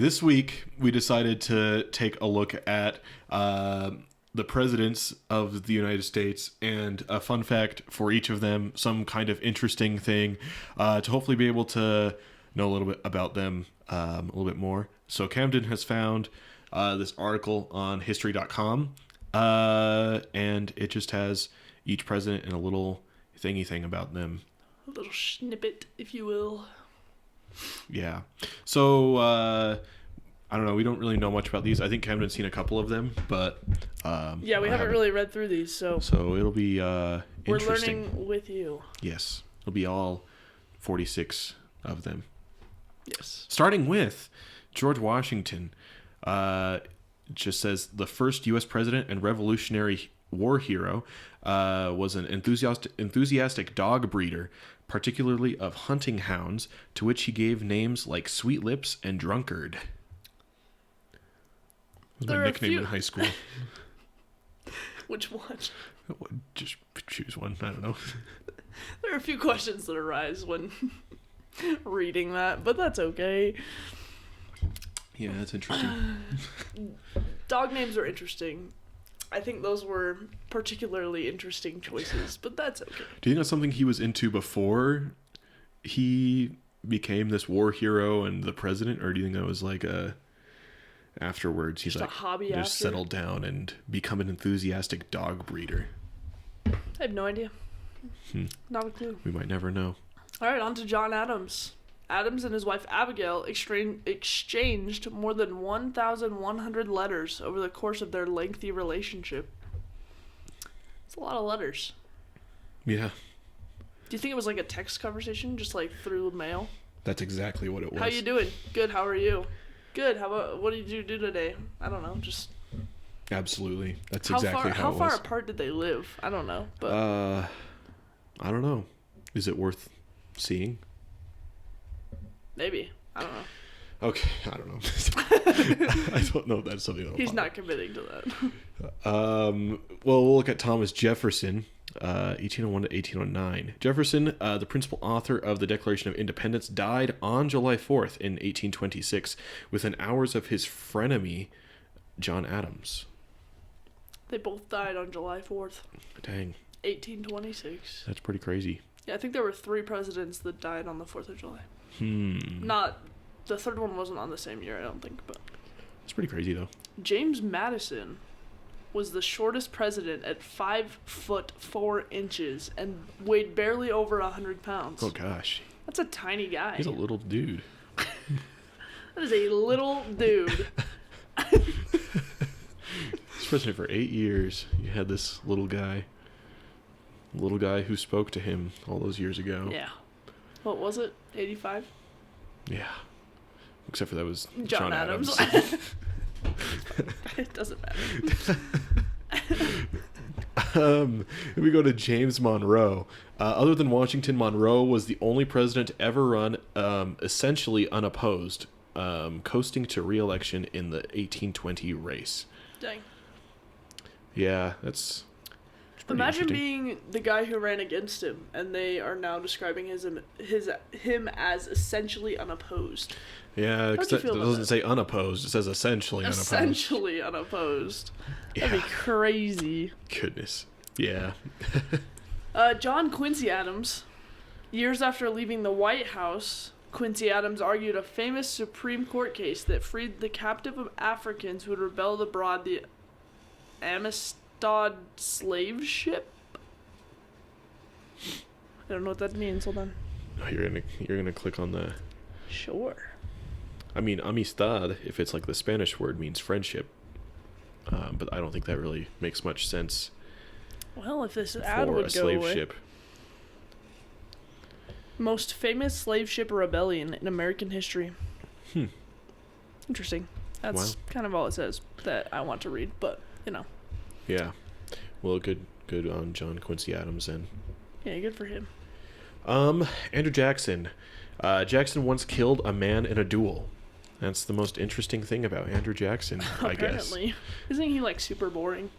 This week, we decided to take a look at the presidents of the United States and a fun fact for each of them, some kind of interesting thing to hopefully be able to know a little bit about them a little bit more. So Camden has found this article on history.com, and it just has each president and a little thingy thing about them. A little snippet, if you will. Yeah. So, I don't know. We don't really know much about these. I think Camden's seen a couple of them, but... yeah, we haven't really read through these, so... So it'll be we're interesting. learning with you. Yes. It'll be all 46 of them. Yes. Starting with George Washington. Just says, the first U.S. president and Revolutionary War hero was an enthusiastic dog breeder, particularly of hunting hounds, to which he gave names like Sweet Lips and Drunkard. That was my nickname in high school. Which one? Just choose one. I don't know. There are a few questions that arise when reading that, but that's okay. Yeah, that's interesting. Dog names are interesting. I think those were particularly interesting choices, but that's okay. Do you think that's something he was into before he became this war hero and the president, or do you think that was like afterwards? He's just like a hobby just after? settle down and become an enthusiastic dog breeder. I have no idea. Not a clue. We might never know. All right, on to John Adams. Adams and his wife Abigail exchanged more than 1,100 letters over the course of their lengthy relationship. It's a lot of letters. Yeah. Do you think it was like a text conversation, just like through mail? That's exactly what it was. How you doing? Good. How are you? Good. How about what did you do today? I don't know. Just Absolutely. That's exactly how it was. How far apart did they live? I don't know. But I don't know. Is it worth seeing? Maybe. I don't know. Okay, I don't know. I don't know if that's something. He's not committing to that. Well, we'll look at Thomas Jefferson, 1801 to 1809. Jefferson, the principal author of the Declaration of Independence, died on July 4th in 1826, within hours of his frenemy, John Adams. They both died on July 4th. Dang. 1826. That's pretty crazy. Yeah, I think there were 3 presidents that died on the 4th of July. Not... The third one wasn't on the same year, I don't think, but... It's pretty crazy, though. James Madison was the shortest president at 5 foot 4 inches and weighed barely over 100 pounds. Oh, gosh. That's a tiny guy. He's a little dude. That is a little dude. He's president for 8 years. You had this little guy who spoke to him all those years ago. Yeah. What was it? 85? Yeah. Except for that was John Adams. It doesn't matter. We go to James Monroe. Other than Washington, Monroe was the only president to ever run essentially unopposed, coasting to re-election in the 1820 race. Dang. Yeah, that's Imagine being the guy who ran against him, and they are now describing him as essentially unopposed. Yeah, it doesn't say unopposed. It says essentially unopposed. Essentially unopposed. Yeah. That'd be crazy. Goodness. Yeah. John Quincy Adams. Years after leaving the White House, Quincy Adams argued a famous Supreme Court case that freed the captive Africans who had rebelled aboard the Amistad slave ship. I don't know what that means. Hold on. Oh, you're gonna click on the. Sure. I mean, amistad, if it's like the Spanish word, means friendship. But I don't think that really makes much sense. Well, if this ad for would a go slave away. ship. Most famous slave ship rebellion in American history. Interesting. That's kind of all it says that I want to read, but you know. Yeah. Well, good on John Quincy Adams then. Yeah, good for him. Andrew Jackson. Jackson once killed a man in a duel. That's the most interesting thing about Andrew Jackson, I guess. Apparently. Isn't he like super boring?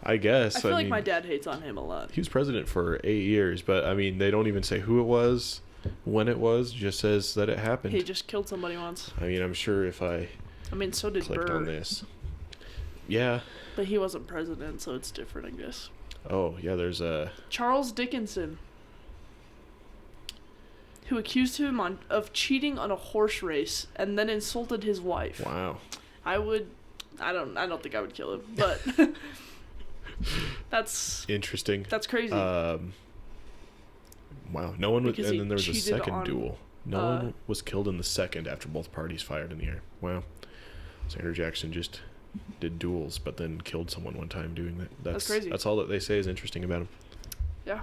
I guess. I feel like my dad hates on him a lot. He was president for 8 years, but I mean, they don't even say who it was. when it was. Just says that it happened. He just killed somebody once. I mean, I'm sure if I So did clicked Burr. on this. Yeah. But he wasn't president, so it's different, I guess. Oh, yeah, there's a... Charles Dickinson, who accused him of cheating on a horse race and then insulted his wife. Wow. I don't think I would kill him, but that's Interesting. That's crazy. Wow. No one was... Because And he then there was a cheated second on, duel. No one was killed in the second after both parties fired in the air. Wow. Senator Jackson just did duels, but then killed someone one time doing that. That's crazy. That's all that they say is interesting about him. Yeah.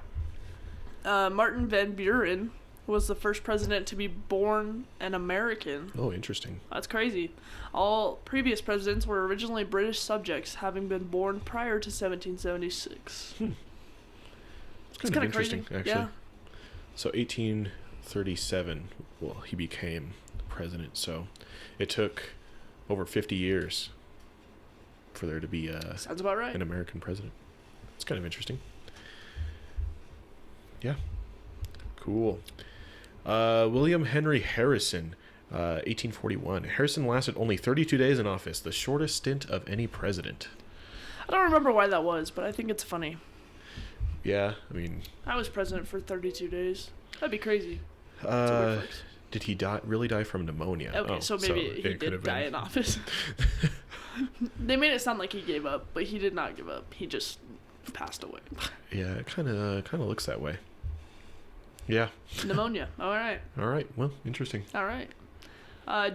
Martin Van Buren was the first president to be born an American. Oh, interesting. That's crazy. All previous presidents were originally British subjects, having been born prior to 1776. It's kind of interesting, crazy. actually. Yeah. So 1837, well, he became president. So it took over 50 years for there to be Sounds about right. an American president. It's kind of interesting. Yeah. Cool. William Henry Harrison, 1841. Harrison lasted only 32 days in office, the shortest stint of any president. I don't remember why that was, but I think it's funny. Yeah, I mean... I was president for 32 days. That'd be crazy. It's a weird flex. Did he really die from pneummonia? Okay, so maybe he it could did have die been. in office. They made it sound like he gave up, but he did not give up. He just passed away. Yeah, it kind of looks that way. Yeah. Pneumonia. All right. All right. Well, interesting. All right.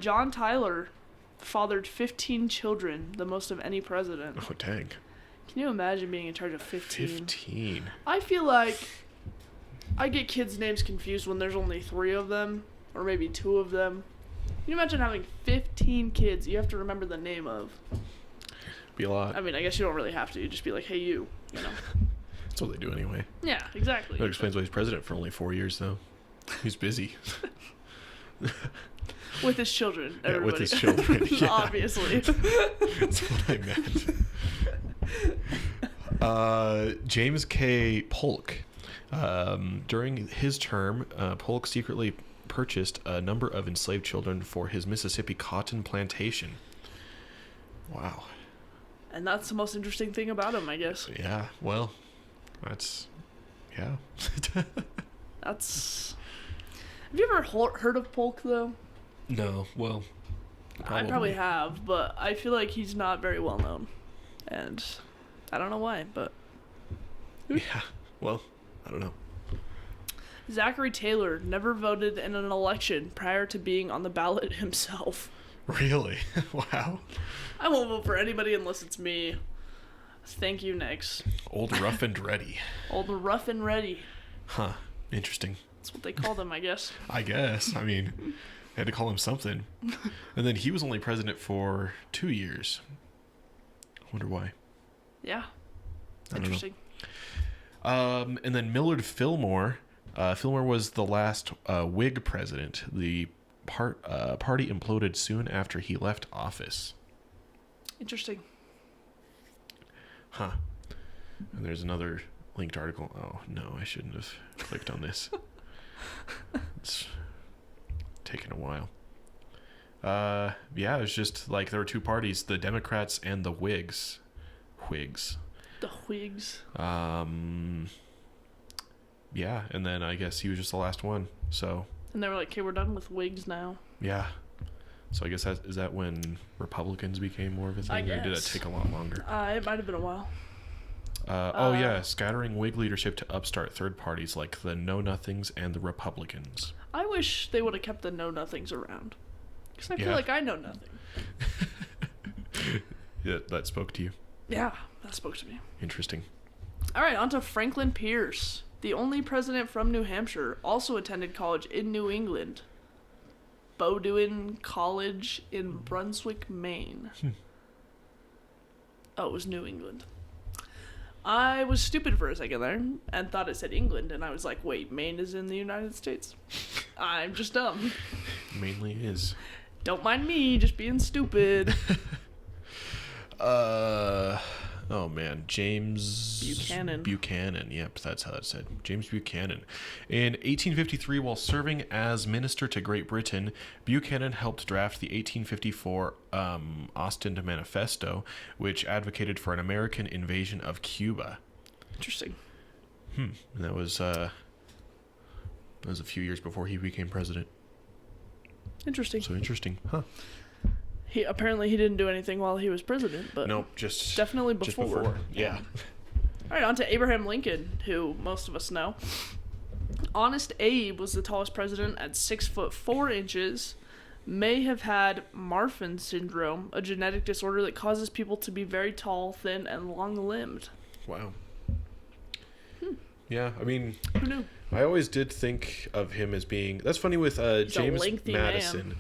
John Tyler fathered 15 children, the most of any president. Oh, dang. Can you imagine being in charge of 15? 15. I feel like I get kids' names confused when there's only 3 of them, or maybe 2 of them. Can you imagine having 15 kids you have to remember the name of? Be a lot. I mean, I guess you don't really have to. You just be like, hey, you know. That's what they do anyway. Yeah, exactly. That explains why he's president for only 4 years, though. He's busy. With his children, Yeah, everybody. with his children. Yeah. Obviously. That's what I meant. James K. Polk. During his term, Polk secretly purchased a number of enslaved children for his Mississippi cotton plantation. Wow. And that's the most interesting thing about him, I guess. Yeah, well, that's... Yeah. That's... Have you ever heard of Polk, though? No, well... I probably have, but I feel like he's not very well known. And I don't know why, but... Yeah, well, I don't know. Zachary Taylor never voted in an election prior to being on the ballot himself. Really? Wow. I won't vote for anybody unless it's me. Thank you, next. Old Rough and Ready. Old Rough and Ready. Huh. Interesting. That's what they call them, I guess. I guess. I mean, I had to call him something. And then he was only president for 2 years. I wonder why. Yeah. I don't know. Interesting. And then Millard Fillmore. Fillmore was the last Whig president. The party imploded soon after he left office. Interesting. Huh. And there's another linked article. Oh, no, I shouldn't have clicked on this. It's taken a while. Yeah, it's just like there were 2 parties, the Democrats and the Whigs. Whigs. The Whigs. Yeah, and then I guess he was just the last one. So. And they were like, okay, we're done with Whigs now. Yeah. So I guess is that when Republicans became more of a thing? I Or did that guess. take a lot longer? It might have been a while. Yeah, scattering Whig leadership to upstart third parties like the Know Nothings and the Republicans. I wish they would have kept the Know Nothings around. Because I feel Yeah. like I know nothing. Yeah, that spoke to you. Yeah, that spoke to me. Interesting. All right, on to Franklin Pierce. The only president from New Hampshire, also attended college in New England. Bowdoin College in Brunswick, Maine. Oh, it was New England. I was stupid for a second there and thought it said England, and I was like, wait, Maine is in the United States? I'm just dumb. Mainly is. Don't mind me, just being stupid. Oh man, James Buchanan. Buchanan. Yep, that's how that's said. James Buchanan. In 1853, while serving as minister to Great Britain, Buchanan helped draft the 1854 Ostend Manifesto, which advocated for an American invasion of Cuba. Interesting. And that was a few years before he became president. Interesting. So interesting, huh? He didn't do anything while he was president, but Nope, just definitely just before. Yeah. All right, on to Abraham Lincoln, who most of us know. Honest Abe was the tallest president at 6'4". May have had Marfan syndrome, a genetic disorder that causes people to be very tall, thin, and long-limbed. Wow. Yeah, I mean, Who knew? I always did think of him as being. That's funny with James lengthy Madison. man.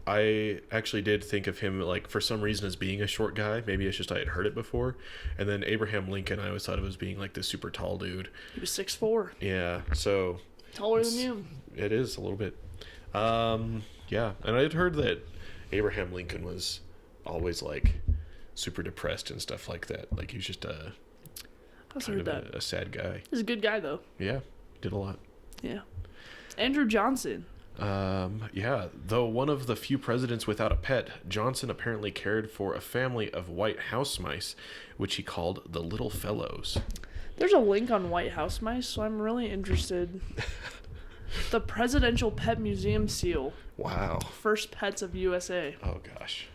I actually did think of him, like, for some reason as being a short guy. Maybe it's just I had heard it before. And then Abraham Lincoln, I always thought of as being like this super tall dude. He was 6'4". Yeah, so Taller than you. it is a little bit. Yeah, and I'd heard that Abraham Lincoln was always like super depressed and stuff like that. Like he was just I've heard that. a sad guy. He's a good guy, though. Yeah, did a lot. Yeah. Andrew Johnson. Yeah, though one of the few presidents without a pet, Johnson apparently cared for a family of white house mice, which he called the Little Fellows. There's a link on white house mice, so I'm really interested. The Presidential Pet Museum seal. Wow. First pets of USA. Oh, gosh.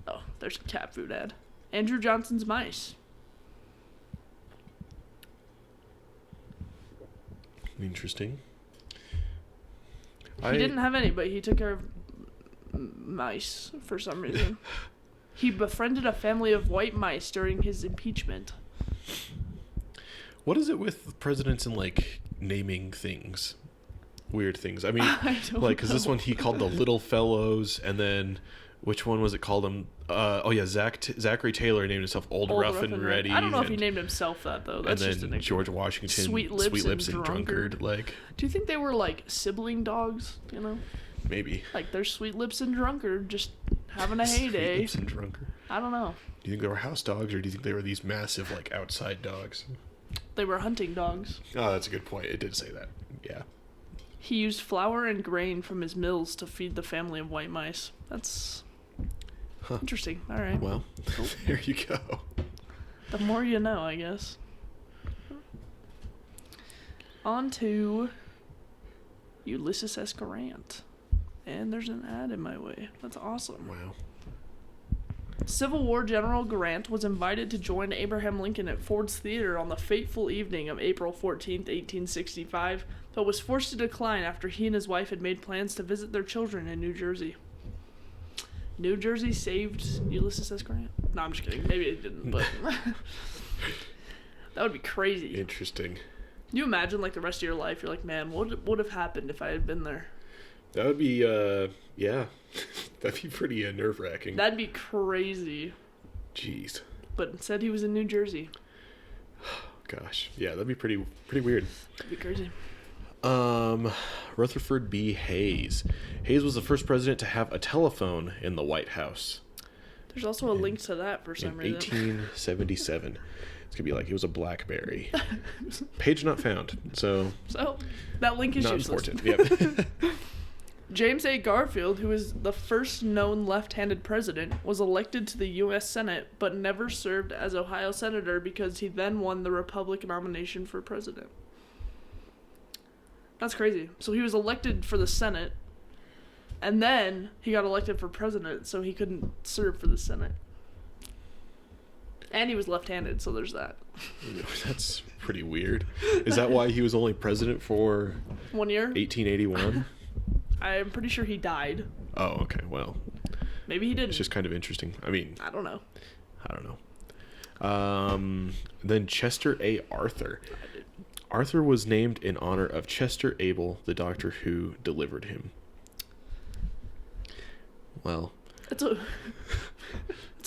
Oh, there's a cat food ad. Andrew Johnson's mice. Interesting. He didn't have any, but he took care of mice for some reason. He befriended a family of white mice during his impeachment. What is it with presidents and, like, naming things? Weird things. I mean, I don't like, because this know. one he called the Little Fellows, and then which one was it called him? Zachary Taylor named himself Old Rough and Ready. I don't know if he and- named himself that, though. And That's just a then nickname. George Washington, Sweet Lips and Drunkard. Like, Do you think they were like sibling dogs? You know, maybe. like they're Sweet Lips and Drunkard, just having a Sweet heyday. Lips and Drunkard. I don't know. Do you think they were house dogs, or do you think they were these massive, like, outside dogs? They were hunting dogs. Oh, that's a good point. It did say that. Yeah. He used flour and grain from his mills to feed the family of white mice. That's interesting. All right. Well, there you go. The more you know, I guess. On to Ulysses S. Grant. And there's an ad in my way. That's awesome. Wow. Civil War General Grant was invited to join Abraham Lincoln at Ford's Theater on the fateful evening of April 14th, 1865, but was forced to decline after he and his wife had made plans to visit their children in New Jersey. New Jersey saved Ulysses S. Grant? No, I'm just kidding. Maybe it didn't, but that would be crazy. Interesting. Can you imagine, like, the rest of your life, you're like, man, what would have happened if I had been there? That would be, yeah. That'd be pretty nerve-wracking. That'd be crazy. Jeez. But instead, he was in New Jersey. Gosh. Yeah, that'd be pretty weird. That'd be crazy. Rutherford B. Hayes. Hayes was the first president to have a telephone in the White House. There's also a link to that for some in reason. 1877. It's gonna be like it was a BlackBerry. Page not found. So that link is not useless. important. Yep. James A. Garfield, who is the first known left-handed president, was elected to the U.S. Senate, but never served as Ohio Senator because he then won the Republican nomination for president. That's crazy. So he was elected for the Senate, and then he got elected for president, so he couldn't serve for the Senate. And he was left-handed, so there's that. That's pretty weird. Is that why he was only president for 1 year? 1881? I'm pretty sure he died. Oh, okay. Well, Maybe he didn't. it's just kind of interesting. I mean, I don't know. I don't know. Then Chester A. Arthur. Arthur was named in honor of Chester Abel, the doctor who delivered him. Well, It's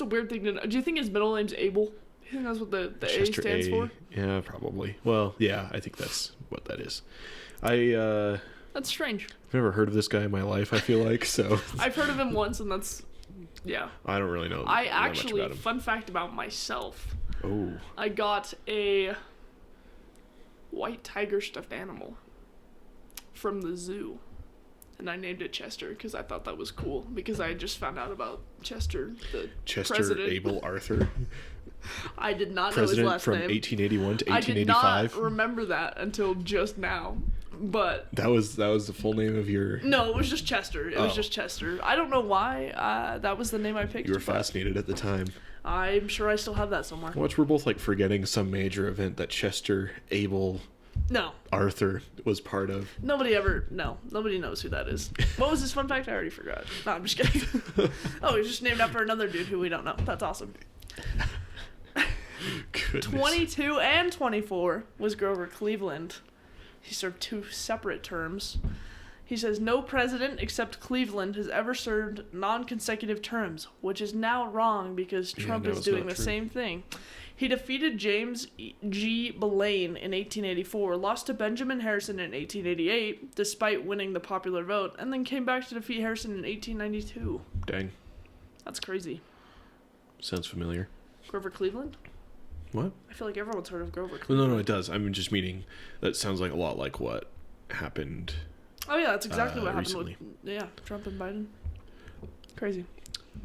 a weird thing to know. Do you think his middle name's Abel? You think that's what the A Chester stands for? Yeah, probably. Well, yeah, I think that's what that is. That's strange. I've never heard of this guy in my life, I feel like, so I've heard of him once, and that's, yeah. I don't really know I that much actually, about him. fun fact about myself, Oh. I got a white tiger stuffed animal from the zoo. And I named it Chester because I thought that was cool. Because I just found out about Chester, the Chester president. Abel Arthur. I did not President know his last from name. 1881 to I did 1885. not remember that until just now. But That was the full name of your... no, it was just Chester. It was Oh. just Chester. I don't know why that was the name I picked. You were but fascinated at the time. I'm sure I still have that somewhere. Watch, we're both like forgetting some major event that Chester Abel No, Arthur was part of. nobody knows who that is. What was his fun fact? I already forgot. No, I'm just kidding. Oh, he's just named after another dude who we don't know. That's awesome. Goodness. 22 and 24 was Grover Cleveland. He served 2 separate terms. He says no president except Cleveland has ever served non-consecutive terms, which is now wrong because Trump no, is it's doing not the true. same thing. He defeated James G. Blaine in 1884, lost to Benjamin Harrison in 1888, despite winning the popular vote, and then came back to defeat Harrison in 1892. Dang. That's crazy. Sounds familiar. Grover Cleveland? What? I feel like everyone's heard of Grover Well, Cleveland. no, it does. I'm just meaning that sounds like a lot like what happened. Oh yeah, that's exactly what happened recently. with Trump and Biden. Crazy.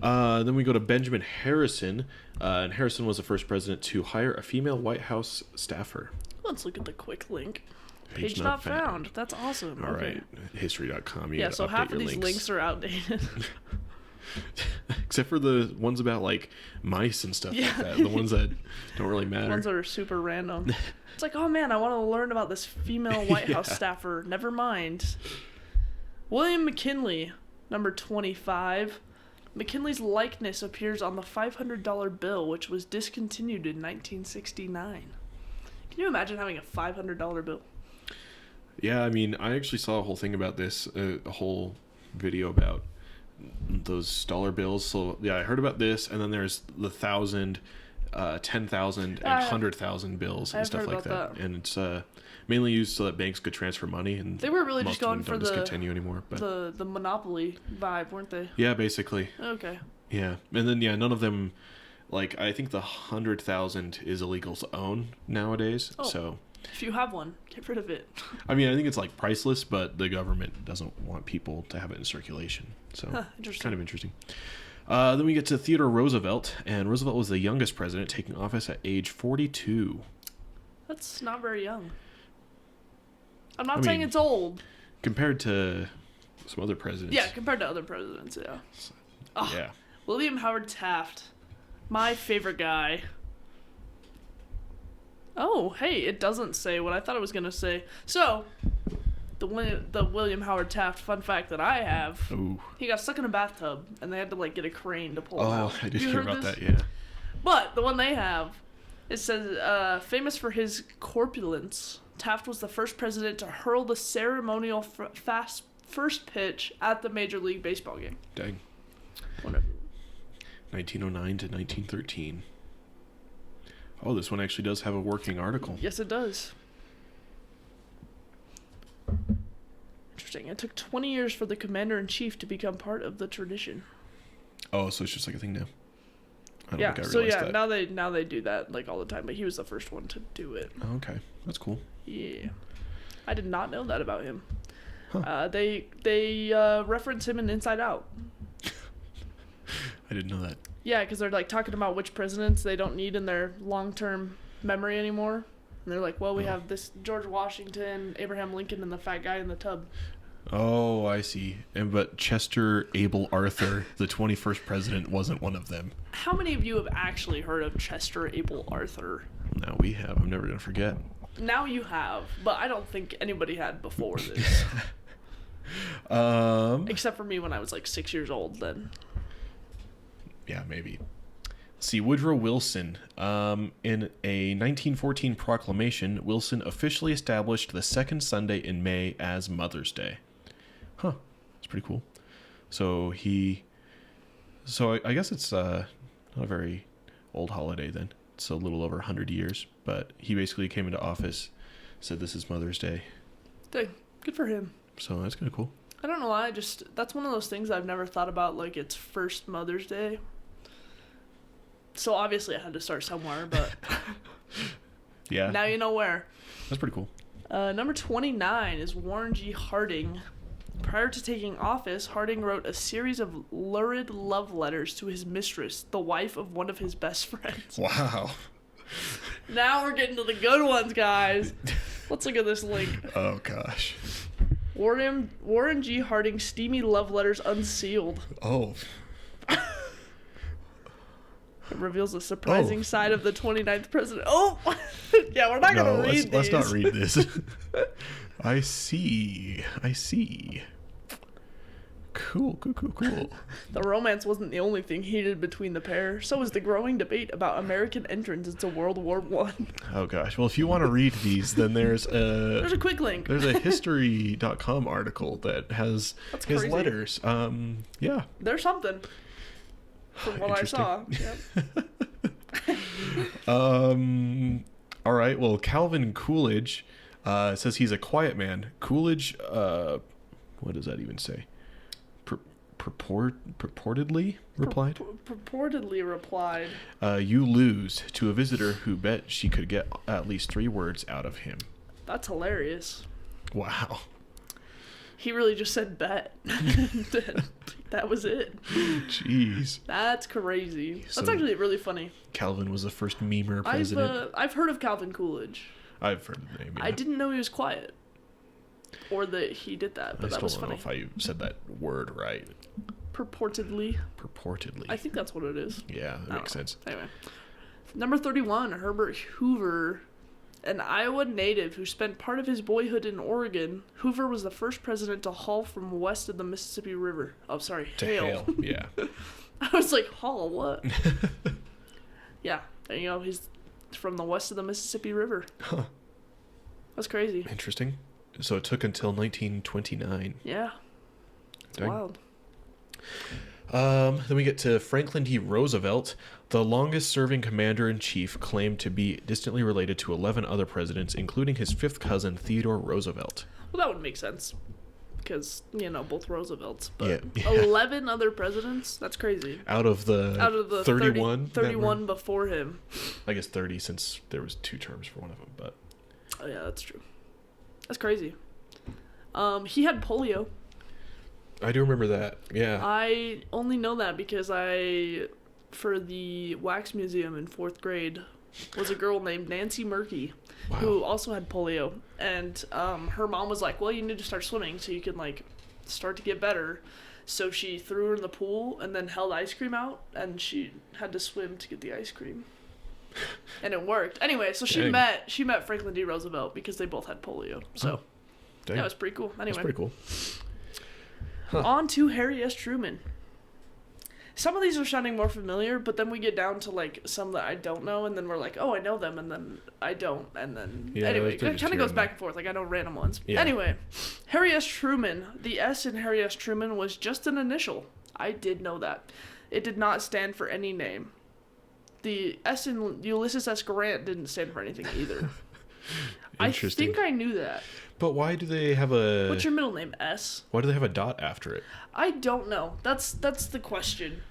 Then we go to Benjamin Harrison. And Harrison was the first president to hire a female White House staffer. Let's look at the quick link. Page Page not found. That's awesome. All Okay. right. History.com. You Yeah, gotta so update half your of these links are outdated. Except for the ones about like mice and stuff Yeah. like that. The ones that don't really matter. Ones that are super random. It's like, oh man, I want to learn about this female White House Yeah. staffer. Never mind. William McKinley, number 25. McKinley's likeness appears on the $500 bill, which was discontinued in 1969. Can you imagine having a $500 bill? Yeah, I mean, I actually saw a whole thing about this, a whole video about those dollar bills. So yeah, I heard about this, and then there's the 1,000, 10,000, and I- 100,000 bills and I've stuff heard like that. about that. And it's mainly used so that banks could transfer money, and They were really most just of going them for don't the discontinue anymore. But the monopoly vibe, weren't they? yeah, basically, Okay. yeah. And then yeah, none of them. Like, I think the 100,000 is illegal to own nowadays. Oh. So, If you have one, get rid of it. I mean, I think it's like priceless, but the government doesn't want people to have it in circulation. So, Huh, interesting. kind of interesting. Then we get to Theodore Roosevelt, and Roosevelt was the youngest president, taking office at age 42. That's not very young. I'm not I saying mean- it's old. Compared to some other presidents. Yeah, compared to other presidents, yeah. Oh, Yeah. William Howard Taft. My favorite guy. Oh, hey, it doesn't say what I thought it was going to say. So, the William Howard Taft fun fact that I have, Ooh. he got stuck in a bathtub, and they had to, like, get a crane to pull him Oh, out. I did You hear heard about this? that, yeah. But the one they have, it says, famous for his corpulence, Taft was the first president to hurl the ceremonial first pitch at the Major League Baseball game. Dang. Whatever. 1909 to 1913. Oh, this one actually does have a working article. Yes, it does. Interesting. It took 20 years for the commander-in-chief to become part of the tradition. Oh, so it's just like a thing now. I don't Yeah, think I so realized yeah, that. now they do that like all the time, but he was the first one to do it. Oh, okay. That's cool. Yeah. I did not know that about him. Huh. They reference him in Inside Out. I didn't know that. Yeah, because they're like talking about which presidents they don't need in their long-term memory anymore. And they're like, well, we Oh. have this George Washington, Abraham Lincoln, and the fat guy in the tub. Oh, I see. But Chester Abel Arthur, the 21st president, wasn't one of them. How many of you have actually heard of Chester Abel Arthur? Now we have. I'm never going to forget. Now you have, but I don't think anybody had before this. Except for me when I was like 6 years old then. Yeah, maybe. Let's see, Woodrow Wilson. In a 1914 proclamation, Wilson officially established the second Sunday in May as Mother's Day. Huh. That's pretty cool. So I guess it's not a very old holiday then. It's a little over 100 years. But he basically came into office, said this is Mother's Day. Dang, good for him. So that's kind of cool. I don't know why, that's one of those things I've never thought about, like it's first Mother's Day. So obviously I had to start somewhere, but Yeah. now you know where. That's pretty cool. Number 29 is Warren G. Harding. Prior to taking office, Harding wrote a series of lurid love letters to his mistress, the wife of one of his best friends. Wow. Now we're getting to the good ones, guys. Let's look at this link. Oh, gosh. Warren G. Harding's steamy love letters unsealed. Oh. It reveals a surprising side of the 29th president. Oh! Yeah, we're not going to read these. Let's not read this. I see. Cool. The romance wasn't the only thing heated between the pair. So was the growing debate about American entrance into World War I. Oh, gosh. Well, if you want to read these, then there's There's a quick link. There's a history.com article that has That's his crazy. letters. Yeah. There's something. From what I saw. Yep. All right. Well, Calvin Coolidge says he's a quiet man. Coolidge, what does that even say? Purportedly replied? Purportedly replied. You lose to a visitor who bet she could get at least 3 words out of him. That's hilarious. Wow. He really just said bet. That was it. Jeez. That's crazy. That's So- actually really funny. Calvin was the first memer president. I've heard of Calvin Coolidge. I've heard the name. Yeah. I didn't know he was quiet. Or that he did that, but I that still was don't funny. know if I said that word right. Purportedly. Purportedly. I think that's what it is. Yeah, that I makes don't know. sense. Anyway. Number 31, Herbert Hoover. An Iowa native who spent part of his boyhood in Oregon, Hoover was the first president to haul from west of the Mississippi River. Oh, sorry, To hail. hail. Yeah. I was like, haul what? Yeah, and, he's from the west of the Mississippi River. Huh. That's crazy. Interesting. So it took until 1929. Yeah. It's Dang. wild. Then we get to Franklin D. Roosevelt, the longest-serving commander-in-chief, claimed to be distantly related to 11 other presidents, including his 5th cousin, Theodore Roosevelt. Well, that would make sense. Because, both Roosevelts. But Yeah. 11 other presidents? That's crazy. Out of the 31? 31 before him. I guess 30 since there was 2 terms for one of them, but... Oh, yeah, that's true. That's crazy. He had polio. I do remember that, yeah. I only know that because for the wax museum in 4th grade, was a girl named Nancy Murky, Wow. who also had polio. And her mom was like, well, you need to start swimming so you can, start to get better. So she threw her in the pool and then held ice cream out, and she had to swim to get the ice cream. And it worked. Anyway, so she Dang. met Franklin D. Roosevelt because they both had polio. So, Dang. yeah, it was pretty cool. Anyway. That's pretty cool. On to Harry S. Truman. Some of these are sounding more familiar, but then we get down to some that I don't know, and then we're like, oh, I know them, and then I don't, and then Yeah, anyway, they're it just kind of here goes and back there. and forth. I know random ones. Yeah. Anyway, Harry S. Truman. The S in Harry S. Truman was just an initial. I did know that. It did not stand for any name. The S in Ulysses S. Grant didn't stand for anything either. I Interesting. think I knew that. But why do they have a... What's your middle name? S? Why do they have a dot after it? I don't know. That's the question.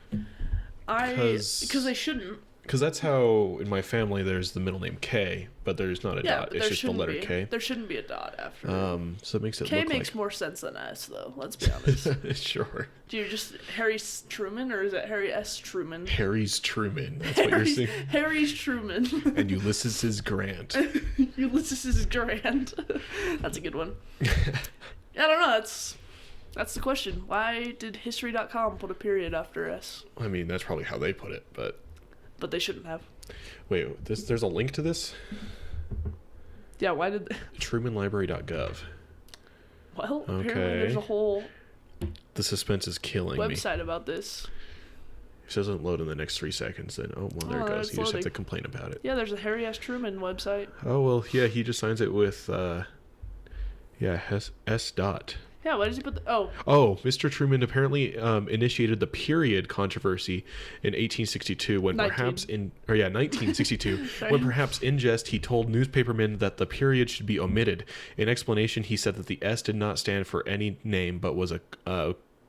Because they shouldn't. Because that's how, in my family, there's the middle name K, but there's not a Yeah, dot. but It's there just the shouldn't letter be. K. There shouldn't be a dot after it. So it makes it K look makes like... more sense than S, though. Let's be honest. Sure. Do you just Harry Truman, or is it Harry S. Truman? Harry's Truman. That's what you're saying. Harry's Truman. And Ulysses is Grant. Ulysses is Grant. That's a good one. I don't know. That's the question. Why did History.com put a period after S? I mean, that's probably how they put it, but... But they shouldn't have. Wait, there's a link to this? Yeah, why did... TrumanLibrary.gov. Well, apparently Okay. there's a whole The suspense is killing me. website about this. If it doesn't load in the next 3 seconds, then, oh, well, there Oh, it goes. it's You just have loading. to complain about it. Yeah, there's a Harry S. Truman website. Oh, well, yeah, he just signs it with, S dot. Yeah, why does he put the... Oh, Oh, Mr. Truman apparently initiated the period controversy in 1862 when 1962, Sorry. when perhaps in jest he told newspapermen that the period should be omitted. In explanation, he said that the S did not stand for any name but was a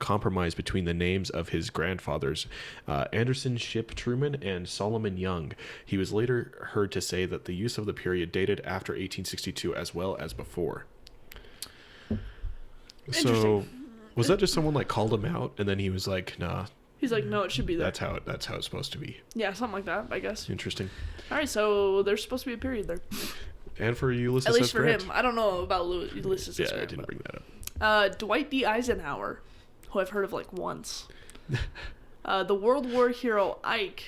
compromise between the names of his grandfathers, Anderson Ship Truman and Solomon Young. He was later heard to say that the use of the period dated after 1862 as well as before. So, was that just someone like called him out, and then he was like, "Nah." He's like, no, it should be there. That's how it's supposed to be. Yeah, something like that, I guess. Interesting. All right, so there's supposed to be a period there. And for Ulysses At least S. for Grant. him. I don't know about Ulysses S. Yeah, Grant. I didn't bring that up. Dwight D. Eisenhower, who I've heard of like once. The World War hero Ike,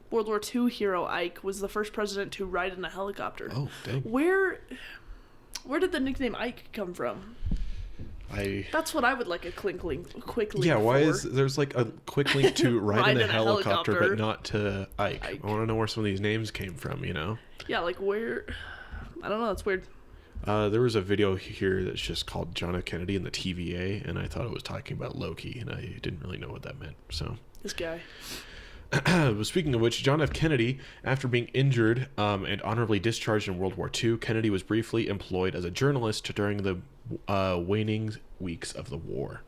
World War II hero Ike, was the first president to ride in a helicopter. Oh, dang. Where did the nickname Ike come from? That's what I would like a quick link Yeah, why for. is there's like a quick link to ride in a helicopter, but not to Ike? I want to know where some of these names came from, you know? Yeah, like where? I don't know, that's weird. There was a video here that's just called John F. Kennedy and the TVA, and I thought it was talking about Loki, and I didn't really know what that meant, so... This guy. Speaking of which, John F. Kennedy, after being injured and honorably discharged in World War II, Kennedy was briefly employed as a journalist during the waning weeks of the war.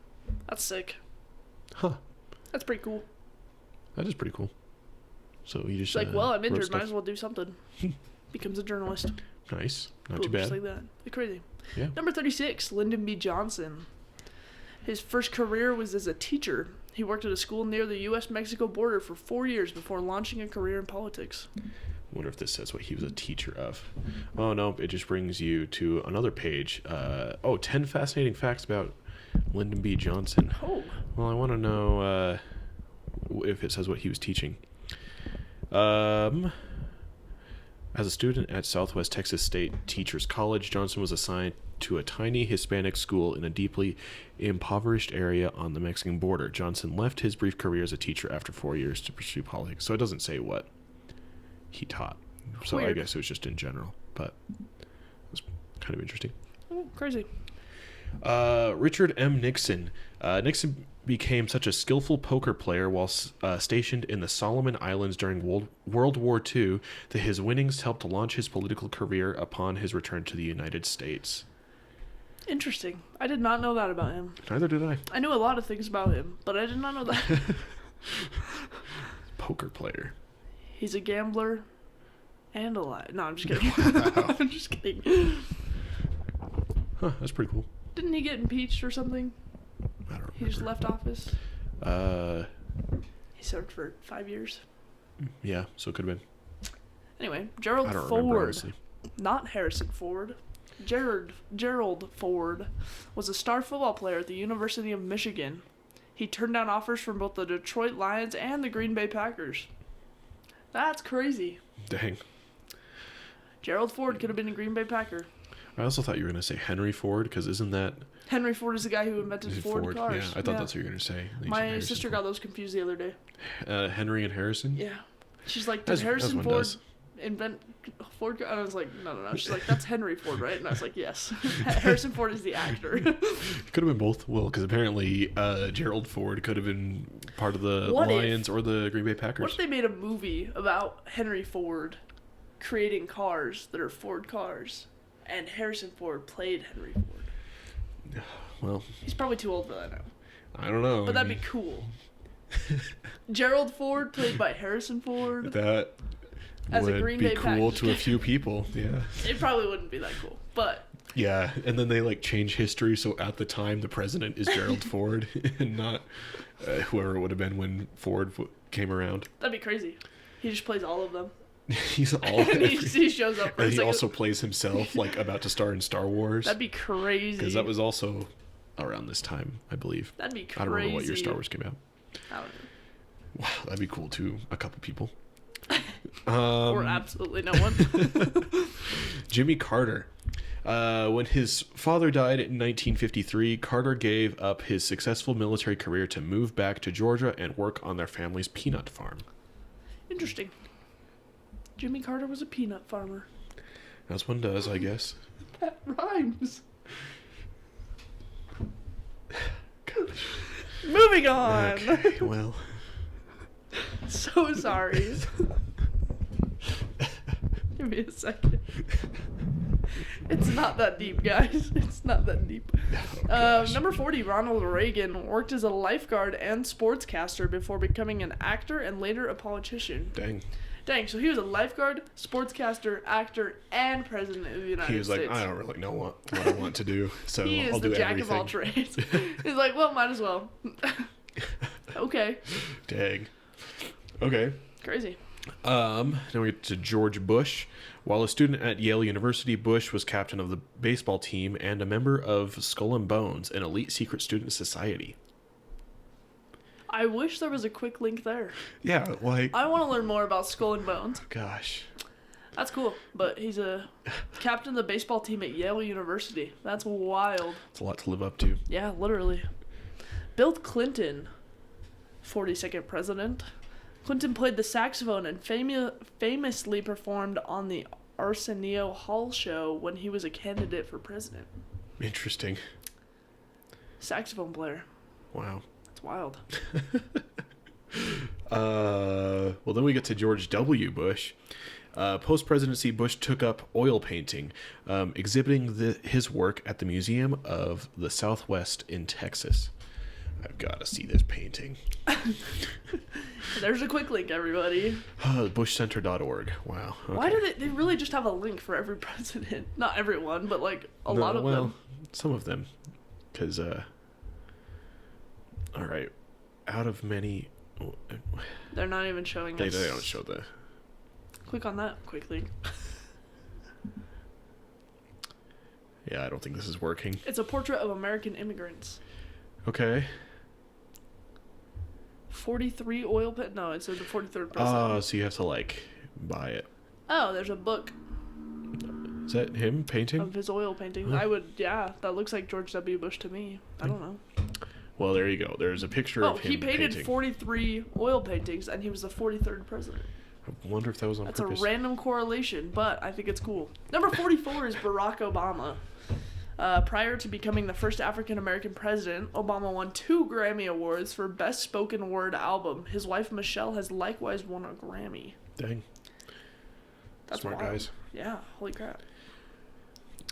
That's sick. Huh. That's pretty cool. That is pretty cool. So you just It's like, well, I'm wrote injured, stuff. might as well do something. Becomes a journalist. Nice. Not too Boom, bad. Just like that. It's crazy. Yeah. Number 36, Lyndon B. Johnson. His first career was as a teacher. He worked at a school near the U.S.-Mexico border for 4 years before launching a career in politics. I wonder if this says what he was a teacher of. Oh, no, it just brings you to another page. 10 fascinating facts about Lyndon B. Johnson. Oh. Well, I want to know if it says what he was teaching. As a student at Southwest Texas State Teachers College, Johnson was assigned to a tiny Hispanic school in a deeply impoverished area on the Mexican border. Johnson left his brief career as a teacher after 4 years to pursue politics. So it doesn't say what he taught. So Weird. I guess it was just in general, but it was kind of interesting. Oh, crazy. Richard M. Nixon. Nixon became such a skillful poker player while stationed in the Solomon Islands during World War II that his winnings helped to launch his political career upon his return to the United States. Interesting. I did not know that about him. Neither did I. I knew a lot of things about him, but I did not know that. Poker player. He's a gambler and a liar. No, I'm just kidding. I'm just kidding. Huh, that's pretty cool. Didn't he get impeached or something? I don't remember. He just left office. He served for 5 years. Yeah, so it could have been. Anyway, Gerald I don't remember, Ford, honestly. not Harrison Ford. Gerald Ford was a star football player at the University of Michigan. He turned down offers from both the Detroit Lions and the Green Bay Packers. That's crazy. Dang. Gerald Ford could have been a Green Bay Packer. I also thought you were going to say Henry Ford, because isn't that... Henry Ford is the guy who invented Is it Ford cars. Yeah, I thought that's what you were going to say. My sister got those confused the other day. Henry and Harrison? Yeah. She's like, did As Harrison one Ford does. invent Ford car? And I was like, no. She's like, that's Henry Ford, right? And I was like, yes. Harrison Ford is the actor. It could have been both. Well, because apparently Gerald Ford could have been part of the Lions or the Green Bay Packers. What if they made a movie about Henry Ford creating cars that are Ford cars, and Harrison Ford played Henry Ford? Well, He's probably too old for that now. I don't know. But that'd be cool. Gerald Ford played by Harrison Ford. That As a would Green be Bay cool Packers to a fan. few people. Yeah. It probably wouldn't be that cool, but Yeah, and then they like change history, so at the time the president is Gerald Ford and not whoever it would have been when Ford came around. that'd be crazy. He just plays all of them. He's all. And he shows up. For And a he second. also plays himself, like about to star in Star Wars. That'd be crazy. Because that was also around this time, I believe. That'd be crazy. I don't remember what year Star Wars came out. I don't know. Wow, that'd be cool to a couple people. Or absolutely no one. Jimmy Carter. When his father died in 1953, Carter gave up his successful military career to move back to Georgia and work on their family's peanut farm. Interesting. Jimmy Carter was a peanut farmer. As one does, I guess. That rhymes. Moving on. Okay, well. So sorry. Give me a second. It's not that deep, guys. It's not that deep. gosh. Number 40, Ronald Reagan worked as a lifeguard and sportscaster before becoming an actor and later a politician. Dang, so he was a lifeguard, sportscaster, actor, and president of the United States. He was like, I don't really know what I want to do, so he is I'll do the jack everything. of all trades. He's like, well, might as well. Okay. Dang. Okay. Crazy. Now we get to George Bush. While a student at Yale University, Bush was captain of the baseball team and a member of Skull and Bones, an elite secret student society. I wish there was a quick link there. Yeah, like... I want to learn more about Skull and Bones. Gosh. That's cool, but he's a captain of the baseball team at Yale University. That's wild. It's a lot to live up to. Yeah, literally. Bill Clinton, 42nd president. Clinton played the saxophone and famously performed on the Arsenio Hall show when he was a candidate for president. Interesting. Saxophone player. Wow. That's wild. Well, then we get to George W. Bush. Post-presidency, Bush took up oil painting, exhibiting his work at the Museum of the Southwest in Texas. I've got to see this painting. There's a quick link, everybody. Bushcenter.org. Wow. Okay. Why do they really just have a link for every president? Not everyone, but like a lot of them. Some of them. Because, all right. Out of many... They're not even showing They us. don't show the... Click on that quick link. Yeah, I don't think this is working. It's a portrait of American immigrants. Okay. 43 oil pit. No, it says the 43rd president. Oh, so you have to, like, buy it. Oh, there's a book Is that him painting? of his oil painting. Huh. That looks like George W. Bush to me. I don't know. Well, there you go. There's a picture Oh, of him he painted painting. 43 oil paintings, and he was the 43rd president. I wonder if that was on That's purpose. a random correlation, but I think it's cool. Number 44 is Barack Obama. Prior to becoming the first African-American president, Obama won 2 Grammy Awards for Best Spoken Word Album. His wife, Michelle, has likewise won a Grammy. Dang. That's Smart wild. guys. Yeah, holy crap.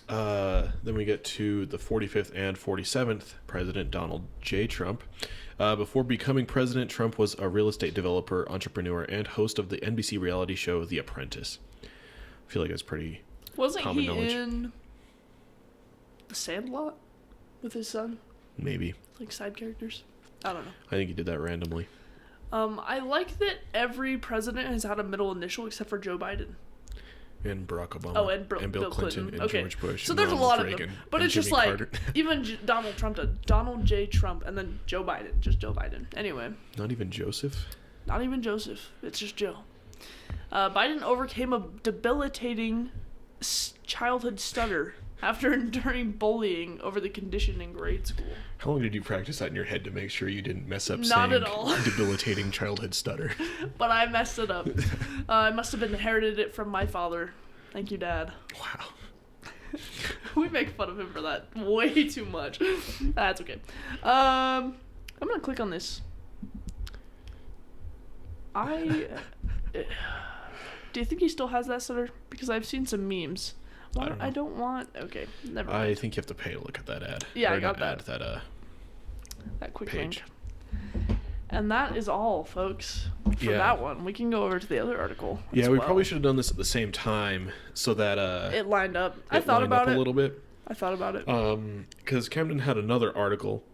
Then we get to the 45th and 47th President, Donald J. Trump. Before becoming president, Trump was a real estate developer, entrepreneur, and host of the NBC reality show The Apprentice. I feel like that's pretty Wasn't common he knowledge. in The Sandlot with his son? Maybe. Like side characters? I don't know. I think he did that randomly. I like that every president has had a middle initial except for Joe Biden. And Barack Obama. Oh, and Bill Clinton. And Okay. George Bush. So and there's a Ronald lot of Reagan, them. But and it's just Jimmy like, Carter. even Donald Trump did. Donald J. Trump, and then Joe Biden. Just Joe Biden. Anyway, Not even Joseph? not even Joseph. It's just Joe. Biden overcame a debilitating childhood stutter after enduring bullying over the condition in grade school. How long did you practice that in your head to make sure you didn't mess up Not saying at all. debilitating childhood stutter? But I messed it up. I must have inherited it from my father. Thank you, Dad. Wow. We make fun of him for that way too much. That's okay. I'm gonna click on this. Do you think he still has that stutter? Because I've seen some memes. I don't know. Okay, never mind. I think you have to pay to look at that ad. Yeah, I Or got not that. Ad, That quick page. link. And that is all, folks, for Yeah. that one. We can go over to the other article. Yeah, as we well. probably should have done this at the same time so that It lined up. I it thought lined about up it. a little bit. I thought about it. Because Camden had another article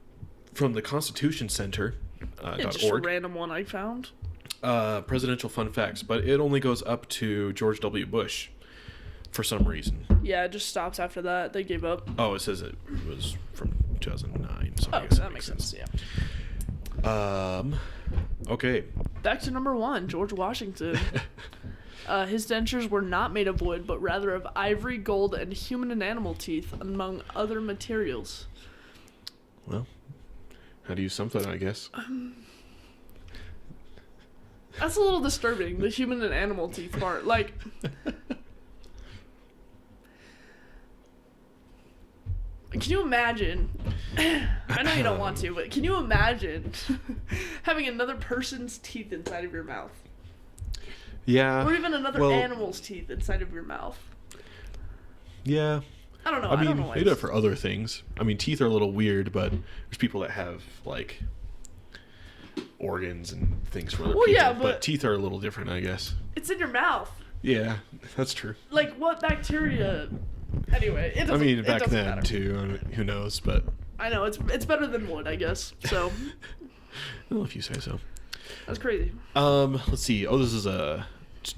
from the Constitution Center Just a .org. random one I found. Presidential fun facts, but it only goes up to George W. Bush for some reason. Yeah, it just stops after that. They gave up. Oh, it says it was from 2009. So I Oh, guess that makes sense. Yeah. Okay. Back to number 1, George Washington. His dentures were not made of wood, but rather of ivory, gold, and human and animal teeth, among other materials. Well, how do you something, I guess. That's a little disturbing, the human and animal teeth part. Like, can you imagine? I know you don't want to, but can you imagine having another person's teeth inside of your mouth? Yeah. Or even another well, animal's teeth inside of your mouth? Yeah. I don't know. I I don't mean, know why they do it for other things. I mean, teeth are a little weird, but there's people that have like organs and things for other people. yeah, but but teeth are a little different, I guess. it's in your mouth. Yeah, that's true. Like, what bacteria? Anyway, it I doesn't, mean, it back doesn't then matter. too. I mean, who knows? But I know it's better than wood, I guess. So well, if you say so. that's crazy. Let's see. Oh, this is a